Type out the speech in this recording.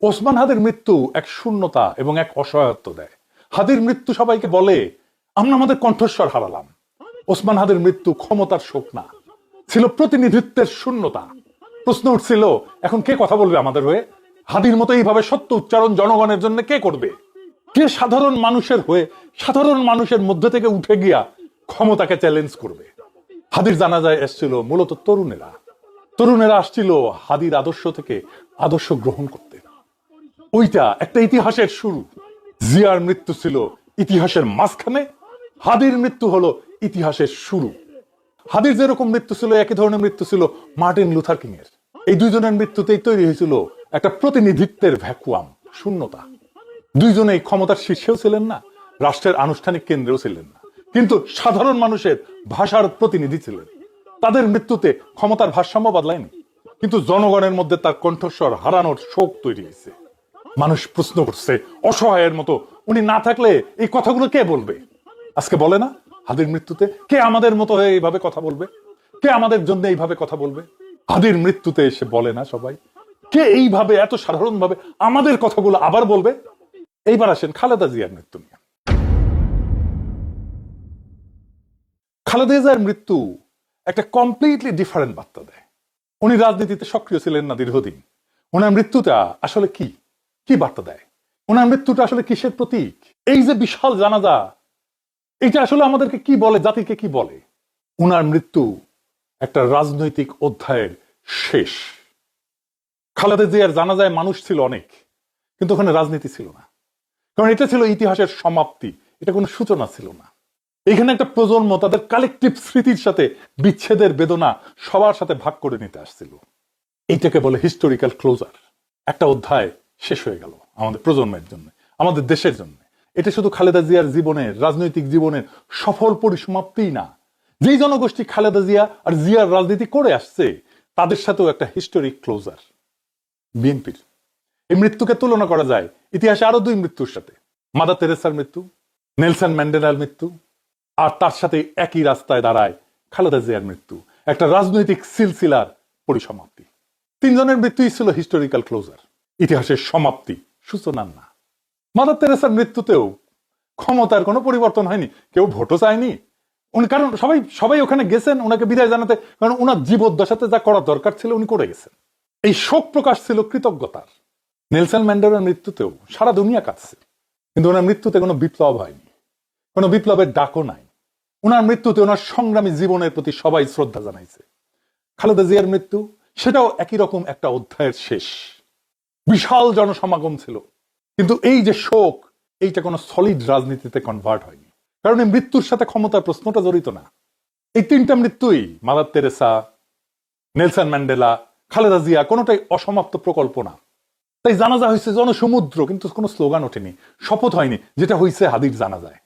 ওসমান হাদির মৃত্যু এক শূন্যতা এবং এক অসহায়ত্ব দেয়। হাদির মৃত্যু সবাইকে বলে আমরা আমাদের কণ্ঠস্বর হারালাম। ওসমান হাদির মৃত্যু ক্ষমতার শোক না, ছিল প্রতিনিধিত্বের শূন্যতা। প্রশ্ন উঠছিল, এখন কে কথা বলবে আমাদের হয়ে? হাদির মতো এইভাবে সত্য উচ্চারণ জনগণের জন্য কে করবে? কে সাধারণ মানুষের হয়ে সাধারণ মানুষের মধ্যে থেকে উঠে গিয়া ক্ষমতাকে চ্যালেঞ্জ করবে? হাদির জানাজায় এসেছিল মূলত তরুণেরা আসছিল হাদির আদর্শ থেকে আদর্শ গ্রহণ করতে। ওইটা একটা ইতিহাসের শুরু। জিয়ার মৃত্যু ছিল ইতিহাসের মাঝখানে, হাদির মৃত্যু হলো ইতিহাসের শুরু। হাদির যেরকম মৃত্যু ছিল, একই ধরনের মৃত্যু ছিল মার্টিন লুথার কিং এর। এই দুইজনের মৃত্যুতেই তৈরি হয়েছিল একটা প্রতিনিধিত্বের ভ্যাকুয়াম, শূন্যতা। দুইজনেই ক্ষমতার শীর্ষেও ছিলেন না, রাষ্ট্রের আনুষ্ঠানিক কেন্দ্রেও ছিলেন না, কিন্তু সাধারণ মানুষের ভাষার প্রতিনিধি ছিলেন। তাদের মৃত্যুতে ক্ষমতার ভারসাম্য বদলায়নি, কিন্তু জনগণের মধ্যে তার কণ্ঠস্বর হারানোর শোক তৈরি হয়েছে। মানুষ প্রশ্ন করছে অসহায়ের মতো, উনি না থাকলে এই কথাগুলো কে বলবে? আজকে বলে না হাদির মৃত্যুতে, কে আমাদের মতো হয়ে এইভাবে কথা বলবে? কে আমাদের জন্য এইভাবে কথা বলবে? হাদির মৃত্যুতে এসে বলে না সবাই, কে এইভাবে এত সাধারণভাবে আমাদের কথাগুলো আবার বলবে? এইবার আসেন খালেদা জিয়ার মৃত্যু নিয়ে। খালেদা জিয়ার মৃত্যু একটা কমপ্লিটলি ডিফারেন্ট বার্তা দেয়। উনি রাজনীতিতে সক্রিয় ছিলেন না দীর্ঘদিন। ওনার মৃত্যুটা আসলে কি কি বার্তা দেয়? ওনার মৃত্যুটা আসলে কিসের প্রতীক? এই যে বিশাল জানাজা, এটা আসলে আমাদেরকে কি বলে, জাতিকে কি বলে? ওনার মৃত্যু একটা রাজনৈতিক অধ্যায়ের শেষ। খালেদা জিয়ার জানাজায় মানুষ ছিল অনেক, কিন্তু ওখানে রাজনীতি ছিল না, কারণ এটা ছিল ইতিহাসের সমাপ্তি, এটা কোনো সূচনা ছিল না। এখানে একটা প্রজন্ম তাদের কালেকটিভ স্মৃতির সাথে বিচ্ছেদের বেদনা সবার সাথে ভাগ করে নিতে আসছিল। এইটাকে বলে হিস্টোরিক্যাল ক্লোজার। একটা অধ্যায় শেষ হয়ে গেল আমাদের প্রজন্মের জন্য, আমাদের দেশের জন্য। এটা শুধু খালেদা জিয়ার জীবনের, রাজনৈতিক জীবনের সফল পরিসমাপ্তিই না, যেই জনগোষ্ঠী খালেদা জিয়া আর জিয়ার রাজনীতি করে আসছে তাদের সাথেও একটা হিস্টোরিক ক্লোজার। বিএনপির এই মৃত্যুকে তুলনা করা যায় ইতিহাসে আরো দুই মৃত্যুর সাথে, মাদার তেরেসার মৃত্যু, নেলসন ম্যান্ডেলার মৃত্যু, আর তার সাথে একই রাস্তায় দাঁড়ায় খালেদা জিয়ার মৃত্যু, একটা রাজনৈতিক সিলসিলার পরিসমাপ্তি। তিনজনের মৃত্যুই ছিল হিস্টোরিক্যাল ক্লোজার, ইতিহাসের সমাপ্তি, সূচনার না। মাদার তেরেসার মৃত্যুতেও ক্ষমতার কোনো পরিবর্তন হয়নি, কেউ ভোটও চায়নি উনি, কারণ সবাই ওখানে গেছেন ওনাকে বিদায় জানাতে, কারণ ওনার জীবদ্দশাতে যা করার দরকার ছিল উনি করে গেছেন। এই শোক প্রকাশ ছিল কৃতজ্ঞতার। নেলসন ম্যান্ডেলার মৃত্যুতেও সারা দুনিয়া কাঁদছে, কিন্তু ওনার মৃত্যুতে কোনো বিপ্লব হয়নি, কোনো বিপ্লবের ডাকও নাই। ওনার মৃত্যুতে ওনার সংগ্রামী জীবনের প্রতি সবাই শ্রদ্ধা জানাইছে। খালেদা জিয়ার মৃত্যু, সেটাও একই রকম একটা অধ্যায়ের শেষ। বিশাল জনসমাগম ছিল, কিন্তু এই যে শোক, এইটা কোনো সলিড রাজনীতিতে কনভার্ট হয়নি, কারণ এই মৃত্যুর সাথে ক্ষমতার প্রশ্নটা জড়িত না। এই তিনটা মৃত্যুই, Mother Teresa, Nelson Mandela, Khaleda Zia, কোনোটাই অসমাপ্ত প্রকল্প না। তাই জানাজা হয়েছে জনসমুদ্র, কিন্তু কোনো স্লোগান ওঠেনি, শপথ হয়নি, যেটা হয়েছে হাদির জানাজায়।